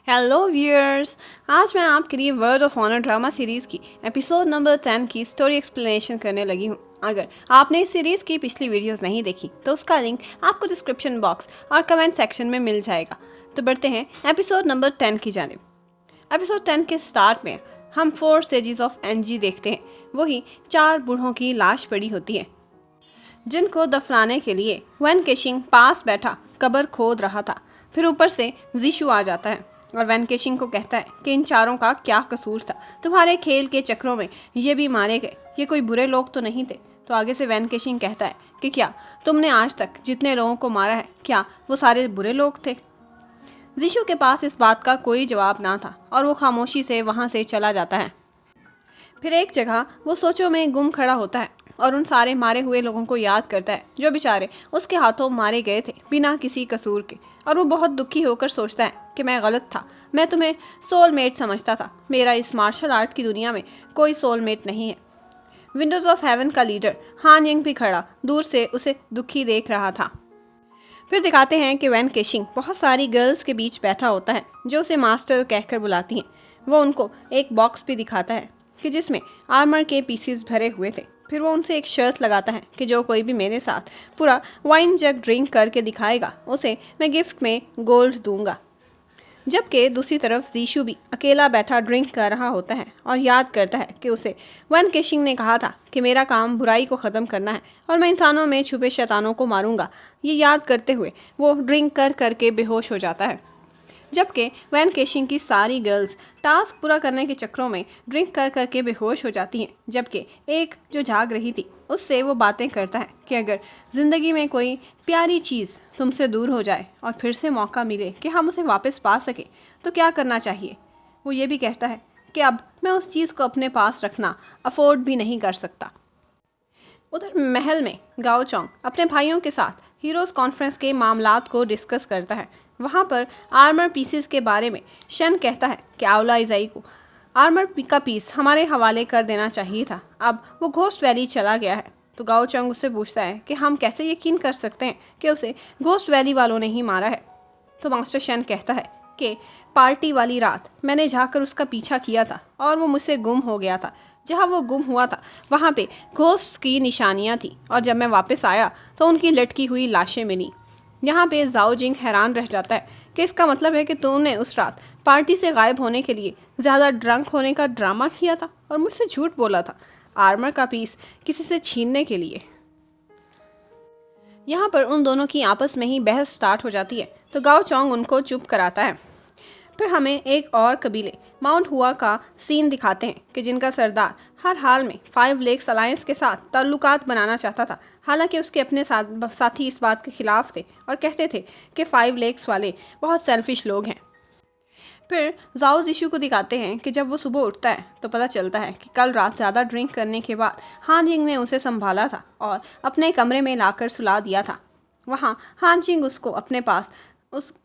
Hello viewers. आज मैं आपके लिए word of honour drama series की एपिसोड नंबर 10 की स्टोरी एक्सप्लेनेशन करने लगी हूँ। अगर आपने इस सीरीज़ की पिछली वीडियोस नहीं देखी तो उसका लिंक आपको डिस्क्रिप्शन बॉक्स और कमेंट सेक्शन में मिल जाएगा। तो बढ़ते हैं एपिसोड नंबर 10 की जानिब। एपिसोड 10 के स्टार्ट में हम 4 स्टेजेस ऑफ एनजी देखते हैं। वही 4 बूढ़ों की लाश पड़ी होती है जिनको दफनाने के लिए वैन केशिंग पास बैठा कब्र खोद रहा था। फिर ऊपर से जीशु आ जाता है और वैन केशिंग को कहता है कि इन चारों का क्या कसूर था, तुम्हारे खेल के चक्रों में ये भी मारे गए, ये कोई बुरे लोग तो नहीं थे। तो आगे से वैन केशिंग कहता है कि क्या तुमने आज तक जितने लोगों को मारा है क्या वो सारे बुरे लोग थे। जीशु के पास इस बात का कोई जवाब ना था और वो खामोशी से वहाँ से चला जाता है। फिर एक जगह वो सोचों में गुम खड़ा होता है और उन सारे मारे हुए लोगों को याद करता है जो बेचारे उसके हाथों मारे गए थे बिना किसी कसूर के। और वो बहुत दुखी होकर सोचता है कि मैं गलत था, मैं तुम्हें सोलमेट समझता था, मेरा इस मार्शल आर्ट की दुनिया में कोई सोलमेट नहीं है। विंडोज ऑफ हेवन का लीडर हान यंग भी खड़ा दूर से उसे दुखी देख रहा था। फिर दिखाते हैं कि वैन केशिंग बहुत सारी गर्ल्स के बीच बैठा होता है जो उसे मास्टर कहकर बुलाती हैं। वो उनको एक बॉक्स भी दिखाता है कि जिसमें आर्मर के पीसेस भरे हुए थे। फिर वो उनसे एक शर्त लगाता है कि जो कोई भी मेरे साथ पूरा वाइन जग ड्रिंक करके दिखाएगा उसे मैं गिफ्ट में गोल्ड दूंगा। जबकि दूसरी तरफ जीशु भी अकेला बैठा ड्रिंक कर रहा होता है और याद करता है कि उसे वैन केशिंग ने कहा था कि मेरा काम बुराई को ख़त्म करना है और मैं इंसानों में छुपे शैतानों को मारूंगा। ये याद करते हुए वो ड्रिंक कर करके बेहोश हो जाता है। जबकि वैन केशिंग की सारी गर्ल्स टास्क पूरा करने के चक्रों में ड्रिंक कर करके बेहोश हो जाती हैं। जबकि एक जो जाग रही थी उससे वो बातें करता है कि अगर ज़िंदगी में कोई प्यारी चीज़ तुमसे दूर हो जाए और फिर से मौका मिले कि हम उसे वापस पा सकें तो क्या करना चाहिए। वो ये भी कहता है कि अब मैं उस चीज़ को अपने पास रखना अफोर्ड भी नहीं कर सकता। उधर महल में गाओ चोंग अपने भाइयों के साथ हीरोज़ कॉन्फ्रेंस के मामलात को डिस्कस करता है। वहाँ पर आर्मर पीसेस के बारे में शन कहता है कि आंवला इजाई को आर्मर का पीस हमारे हवाले कर देना चाहिए था, अब वो घोस्ट वैली चला गया है। तो गाओ चोंग उससे पूछता है कि हम कैसे यकीन कर सकते हैं कि उसे घोस्ट वैली वालों ने ही मारा है। तो मास्टर शन कहता है कि पार्टी वाली रात मैंने जाकर उसका पीछा किया था और वो मुझसे गुम हो गया था। जहाँ वो गुम हुआ था वहाँ पे घोस्ट की निशानियाँ थी और जब मैं वापस आया तो उनकी लटकी हुई लाशें मिली। यहाँ पे जाओ जिंग हैरान रह जाता है कि इसका मतलब है कि तुमने उस रात पार्टी से गायब होने के लिए ज़्यादा ड्रंक होने का ड्रामा किया था और मुझसे झूठ बोला था आर्मर का पीस किसी से छीनने के लिए। यहाँ पर उन दोनों की आपस में ही बहस स्टार्ट हो जाती है तो गाओ चोंग उनको चुप कराता है। फिर हमें एक और कबीले माउंट हुआ का सीन दिखाते हैं कि जिनका सरदार हर हाल में 5 लेक्स अलायंस के साथ ताल्लुकात बनाना चाहता था। हालांकि उसके अपने साथी इस बात के खिलाफ थे और कहते थे कि 5 लेक्स वाले बहुत सेल्फिश लोग हैं। फिर जाओ जीशु को दिखाते हैं कि जब वो सुबह उठता है तो पता चलता है कि कल रात ज़्यादा ड्रिंक करने के बाद हान जिंग ने उसे संभाला था और अपने कमरे में लाकर सुला दिया था। वहाँ हान जिंग उसको अपने पास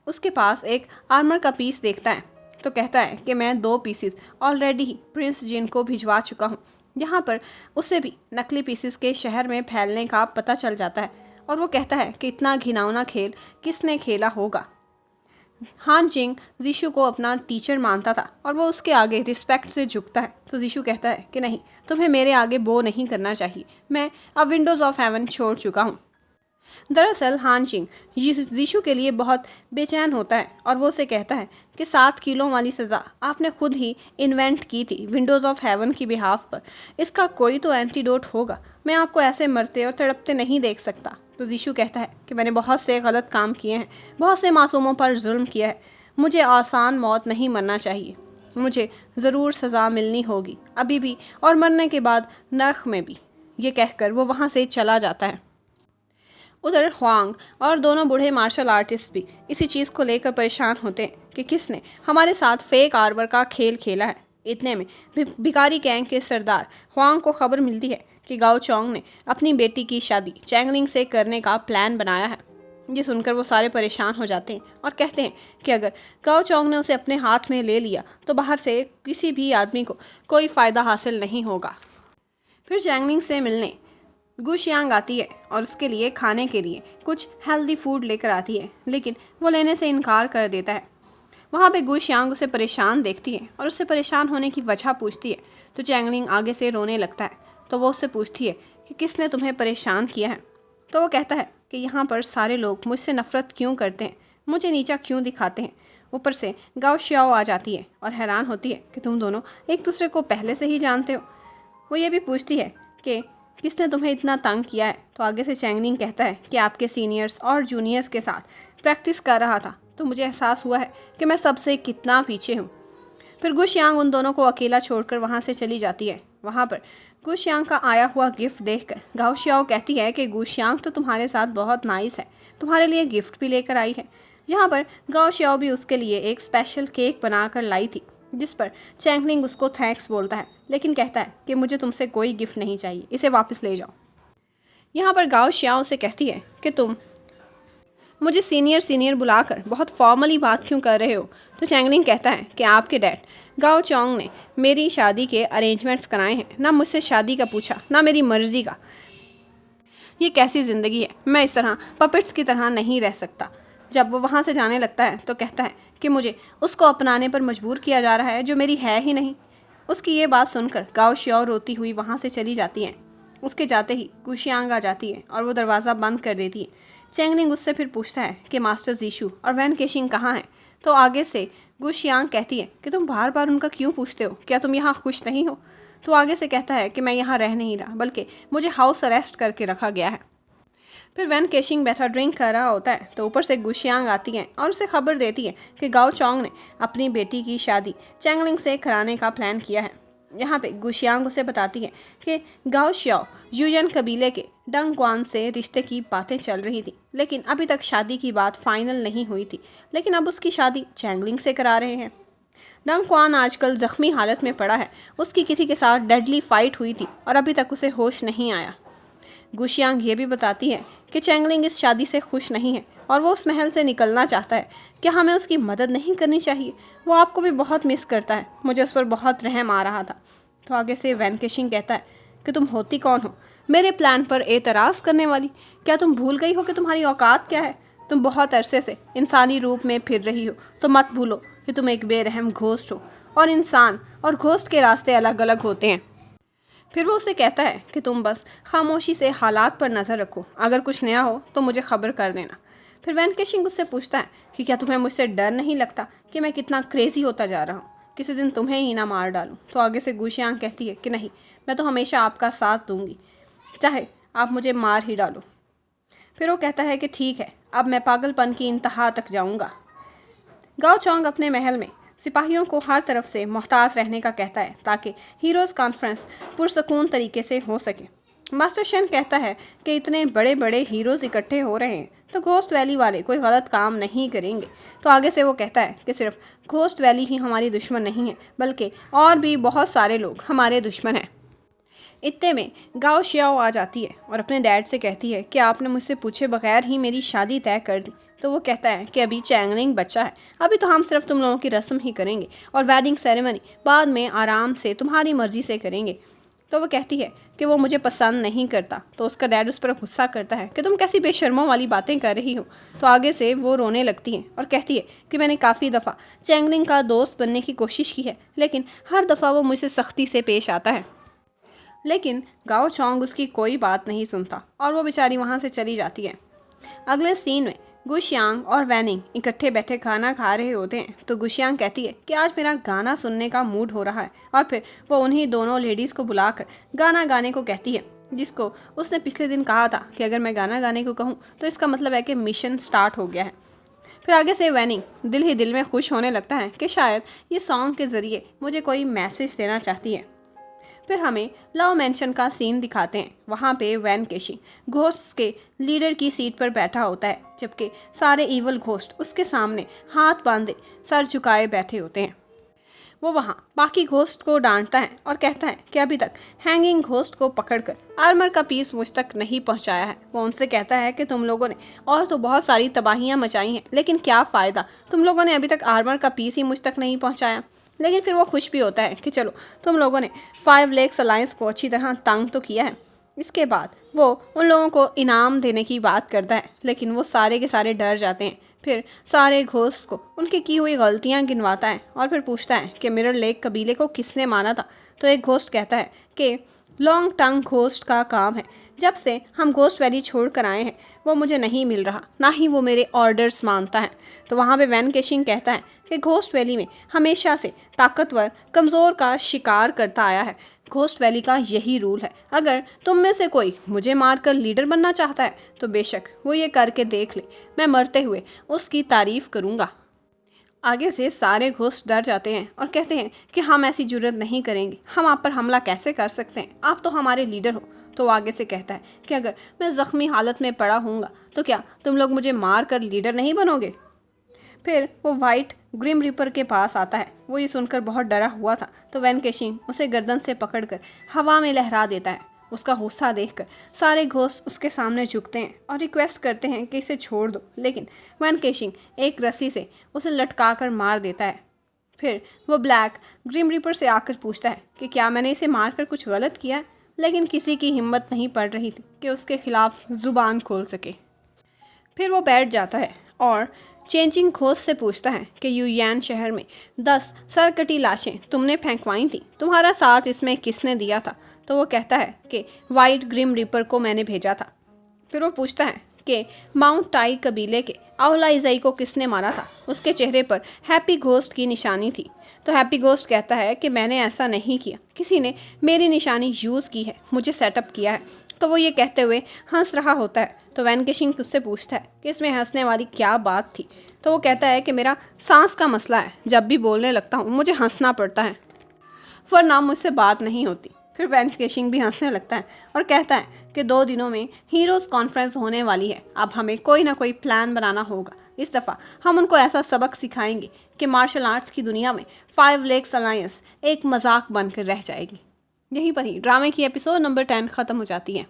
उसके पास एक आर्मर का पीस देखता है तो कहता है कि मैं 2 पीसेस ऑलरेडी ही प्रिंस जिन को भिजवा चुका हूँ। यहाँ पर उसे भी नकली पीसेस के शहर में फैलने का पता चल जाता है और वो कहता है कि इतना घिनौना खेल किसने खेला होगा। हान जिंग जीशु को अपना टीचर मानता था और वो उसके आगे रिस्पेक्ट से झुकता है। तो जीशु कहता है कि नहीं, तुम्हें मेरे आगे बो नहीं करना चाहिए, मैं अब विंडोज़ ऑफ हेवन छोड़ चुका हूँ। दरअसल हान जिंग जीशु के लिए बहुत बेचैन होता है और वो उसे कहता है कि 7 किलो वाली सज़ा आपने खुद ही इन्वेंट की थी विंडोज़ ऑफ हेवन की बिहाफ पर, इसका कोई तो एंटीडोट होगा, मैं आपको ऐसे मरते और तड़पते नहीं देख सकता। तो जीशु कहता है कि मैंने बहुत से गलत काम किए हैं, बहुत से मासूमों पर जुल्म किया है, मुझे आसान मौत नहीं मरना चाहिए, मुझे ज़रूर सज़ा मिलनी होगी अभी भी और मरने के बाद नर्क में भी। ये कहकर वो वहाँ से चला जाता है। उधर हुआंग और दोनों बूढ़े मार्शल आर्टिस्ट भी इसी चीज़ को लेकर परेशान होते हैं कि किसने हमारे साथ फेक आर्मर का खेल खेला है। इतने में भिखारी गैंग के सरदार हुआंग को खबर मिलती है कि गाओ चोंग ने अपनी बेटी की शादी चैंगलिंग से करने का प्लान बनाया है। ये सुनकर वो सारे परेशान हो जाते हैं और कहते हैं कि अगर गाओ चोंग ने उसे अपने हाथ में ले लिया तो बाहर से किसी भी आदमी को कोई फ़ायदा हासिल नहीं होगा। फिर चैंगलिंग से मिलने गुशियांग आती है और उसके लिए खाने के लिए कुछ हेल्दी फूड लेकर आती है, लेकिन वो लेने से इनकार कर देता है। वहाँ पे गु शियांग उसे परेशान देखती है और उससे परेशान होने की वजह पूछती है तो चैंगलिंग आगे से रोने लगता है। तो वो उससे पूछती है कि किसने तुम्हें परेशान किया है। तो वो कहता है कि यहाँ पर सारे लोग मुझसे नफ़रत क्यों करते हैं, मुझे नीचा क्यों दिखाते हैं। ऊपर से गाओ शियाओ आ जाती है और हैरान होती है कि तुम दोनों एक दूसरे को पहले से ही जानते हो। वो ये भी पूछती है कि किसने तुम्हें इतना तंग किया है। तो आगे से चैंगलिंग कहता है कि आपके सीनियर्स और जूनियर्स के साथ प्रैक्टिस कर रहा था तो मुझे एहसास हुआ है कि मैं सबसे कितना पीछे हूँ। फिर गु शियांग उन दोनों को अकेला छोड़कर वहाँ से चली जाती है। वहाँ पर गु शियांग का आया हुआ गिफ्ट देखकर गाओ शियाओ कहती है कि गु शियांग तो तुम्हारे साथ बहुत नाइस है, तुम्हारे लिए गिफ्ट भी लेकर आई है। यहाँ पर गाओ शियाओ भी उसके लिए एक स्पेशल केक बनाकर लाई थी, जिस पर चैंगलिंग उसको थैंक्स बोलता है, लेकिन कहता है कि मुझे तुमसे कोई गिफ्ट नहीं चाहिए, इसे वापस ले जाओ। यहाँ पर गाओ शियाओ से कहती है कि तुम मुझे सीनियर बुलाकर बहुत फॉर्मली बात क्यों कर रहे हो। तो चैंगलिंग कहता है कि आपके डैड गाओ चोंग ने मेरी शादी के अरेंजमेंट्स कराए हैं, ना मुझसे शादी का पूछा ना मेरी मर्जी का। ये कैसी ज़िंदगी है, मैं इस तरह पपेट्स की तरह नहीं रह सकता। जब वो वहाँ से जाने लगता है तो कहता है कि मुझे उसको अपनाने पर मजबूर किया जा रहा है जो मेरी है ही नहीं। उसकी ये बात सुनकर गाओ शियाओ रोती हुई वहाँ से चली जाती हैं। उसके जाते ही गु शियांग आ जाती है और वो दरवाज़ा बंद कर देती है। चैंगलिंग उससे फिर पूछता है कि मास्टर जीशु और वैन केशिंग कहाँ हैं। तो आगे से गु शियांग कहती है कि तुम बार बार उनका क्यों पूछते हो, क्या तुम यहाँ खुश नहीं हो। तो आगे से कहता है कि मैं यहाँ रह नहीं रहा, बल्कि मुझे हाउस अरेस्ट करके रखा गया है। फिर वैन केशिंग बैठा ड्रिंक कर रहा होता है तो ऊपर से गु शियांग आती है और उसे खबर देती है कि गाओ चोंग ने अपनी बेटी की शादी चैंगलिंग से कराने का प्लान किया है। यहाँ पे गु शियांग उसे बताती है कि गाओ शियाओ यूजन कबीले के डंग क्वान से रिश्ते की बातें चल रही थी, लेकिन अभी तक शादी की बात फाइनल नहीं हुई थी, लेकिन अब उसकी शादी चैंगलिंग से करा रहे हैं। डंग क्वान आजकल जख्मी हालत में पड़ा है, उसकी किसी के साथ डेडली फाइट हुई थी और अभी तक उसे होश नहीं आया। गु शियांग ये भी बताती है कि चैंगलिंग इस शादी से खुश नहीं है और वो उस महल से निकलना चाहता है। क्या हमें उसकी मदद नहीं करनी चाहिए, वो आपको भी बहुत मिस करता है, मुझे उस पर बहुत रहम आ रहा था। तो आगे से वैन केशिंग कहता है कि तुम होती कौन हो मेरे प्लान पर एतराज़ करने वाली, क्या तुम भूल गई हो कि तुम्हारी औकात क्या है। तुम बहुत अरसे से इंसानी रूप में फिर रही हो, तो मत भूलो कि तुम एक बेरहम घोस्ट हो और इंसान और घोस्ट के रास्ते अलग अलग होते हैं। फिर वो उसे कहता है कि तुम बस खामोशी से हालात पर नज़र रखो, अगर कुछ नया हो तो मुझे खबर कर देना। फिर वैन केशिंग उससे पूछता है कि क्या तुम्हें मुझसे डर नहीं लगता कि मैं कितना क्रेजी होता जा रहा हूँ, किसी दिन तुम्हें ही ना मार डालूँ। तो आगे से गु शियांग कहती है कि नहीं, मैं तो हमेशा आपका साथ दूंगी, चाहे आप मुझे मार ही डालो। फिर वो कहता है कि ठीक है, अब मैं पागलपन की इंतहा तक जाऊँगा। गाओ चोंग अपने महल में सिपाहियों को हर तरफ से मोहतात रहने का कहता है ताकि हीरोज़ कॉन्फ्रेंस पुरसकून तरीके से हो सके। मास्टर शेन कहता है कि इतने बड़े बड़े हीरोज़ इकट्ठे हो रहे हैं तो घोस्ट वैली वाले कोई गलत काम नहीं करेंगे। तो आगे से वो कहता है कि सिर्फ घोस्ट वैली ही हमारी दुश्मन नहीं है, बल्कि और भी बहुत सारे लोग हमारे दुश्मन हैं। इतने में गाओ शियाओ आ जाती है और अपने डैड से कहती है कि आपने मुझसे पूछे बगैर ही मेरी शादी तय कर दी। तो वो कहता है कि अभी चैंगलिंग बच्चा है, अभी तो हम सिर्फ तुम लोगों की रस्म ही करेंगे और वेडिंग सेरेमनी बाद में आराम से तुम्हारी मर्ज़ी से करेंगे। तो वो कहती है कि वो मुझे पसंद नहीं करता। तो उसका डैड उस पर गुस्सा करता है कि तुम कैसी बेशर्मों वाली बातें कर रही हो। तो आगे से वो रोने लगती है और कहती है कि मैंने काफ़ी दफ़ा चैंगलिंग का दोस्त बनने की कोशिश की है, लेकिन हर दफ़ा वो मुझसे सख्ती से पेश आता है। लेकिन गाओ चोंग उसकी कोई बात नहीं सुनता और वो बेचारी वहाँ से चली जाती है। अगले सीन में गु शियांग और वैनिंग इकट्ठे बैठे खाना खा रहे होते हैं। तो गु शियांग कहती है कि आज मेरा गाना सुनने का मूड हो रहा है और फिर वो उन्हीं दोनों लेडीज़ को बुलाकर गाना गाने को कहती है, जिसको उसने पिछले दिन कहा था कि अगर मैं गाना गाने को कहूँ तो इसका मतलब है कि मिशन स्टार्ट हो गया है। फिर आगे से वैनिंग दिल ही दिल में खुश होने लगता है कि शायद ये सॉन्ग के ज़रिए मुझे कोई मैसेज देना चाहती है। फिर हमें लव मैंशन का सीन दिखाते हैं। वहाँ पे वैन केशिंग घोस्ट के लीडर की सीट पर बैठा होता है, जबकि सारे ईवल घोस्ट उसके सामने हाथ बांधे सर झुकाए बैठे होते हैं। वो वहाँ बाकी घोस्ट को डांटता है और कहता है कि अभी तक हैंगिंग घोस्ट को पकड़कर आर्मर का पीस मुझ तक नहीं पहुँचाया है। वो उनसे कहता है कि तुम लोगों ने और तो बहुत सारी तबाहियाँ मचाई हैं, लेकिन क्या फ़ायदा, तुम लोगों ने अभी तक आर्मर का पीस ही मुझ तक नहीं पहुँचाया। लेकिन फिर वो खुश भी होता है कि चलो तुम लोगों ने 5 लेक्स अलायंस को अच्छी तरह तंग तो किया है। इसके बाद वो उन लोगों को इनाम देने की बात करता है, लेकिन वो सारे के सारे डर जाते हैं फिर सारे घोस्ट को उनकी की हुई गलतियां गिनवाता है और फिर पूछता है कि मिरर लेक कबीले को किसने माना था। तो एक घोस्ट कहता है कि लॉन्ग टंग घोस्ट का काम है। जब से हम घोस्ट वैली छोड़ कर आए हैं वो मुझे नहीं मिल रहा, ना ही वो मेरे ऑर्डर्स मानता है। तो वहाँ पे वैन केशिंग कहता है कि घोस्ट वैली में हमेशा से ताकतवर कमज़ोर का शिकार करता आया है। घोस्ट वैली का यही रूल है। अगर तुम में से कोई मुझे मारकर लीडर बनना चाहता है तो बेशक वो ये करके देख ले, मैं मरते हुए उसकी तारीफ करूँगा। आगे से सारे घोस्ट डर जाते हैं और कहते हैं कि हम ऐसी जुर्रत नहीं करेंगे, हम आप पर हमला कैसे कर सकते हैं, आप तो हमारे लीडर हो। तो वो आगे से कहता है कि अगर मैं ज़ख्मी हालत में पड़ा हूँगा तो क्या तुम लोग मुझे मार कर लीडर नहीं बनोगे। फिर वो वाइट ग्रिम रिपर के पास आता है। वो ये सुनकर बहुत डरा हुआ था। तो वैन केशिंग उसे गर्दन से पकड़कर हवा में लहरा देता है। उसका गुस्सा देखकर सारे घोस्ट उसके सामने झुकते हैं और रिक्वेस्ट करते हैं कि इसे छोड़ दो, लेकिन वैन केशिंग एक रस्सी से उसे लटका कर मार देता है। फिर वो ब्लैक ग्रिम रिपर से आकर पूछता है कि क्या मैंने इसे मारकर कुछ गलत किया है, लेकिन किसी की हिम्मत नहीं पड़ रही थी कि उसके खिलाफ ज़ुबान खोल सके। फिर वो बैठ जाता है और चेंजिंग घोस्ट से पूछता है कि यूयान शहर में 10 सरकटी लाशें तुमने फेंकवाई थी, तुम्हारा साथ इसमें किसने दिया था। तो वो कहता है कि वाइट ग्रिम रिपर को मैंने भेजा था। फिर वो पूछता है कि माउंट टाई कबीले के आउलाइजाई को किसने मारा था। उसके चेहरे पर हैप्पी घोस्ट की निशानी थी। तो हैप्पी घोस्ट कहता है कि मैंने ऐसा नहीं किया, किसी ने मेरी निशानी यूज़ की है, मुझे सेटअप किया है। तो वो ये कहते हुए हंस रहा होता है। तो वैन केशिंग उससे पूछता है कि इसमें हंसने वाली क्या बात थी। तो वो कहता है कि मेरा सांस का मसला है, जब भी बोलने लगता हूँ मुझे हंसना पड़ता है, वरना मुझसे बात नहीं होती। फिर वैन केशिंग भी हंसने लगता है और कहता है कि 2 दिनों में हीरोज़ कॉन्फ्रेंस होने वाली है, अब हमें कोई ना कोई प्लान बनाना होगा। इस दफ़ा हम उनको ऐसा सबक सिखाएंगे कि मार्शल आर्ट्स की दुनिया में 5 लेग्स अलायंस एक मजाक बनकर रह जाएगी। यहीं पर ही ड्रामे की एपिसोड नंबर 10 ख़त्म हो जाती है।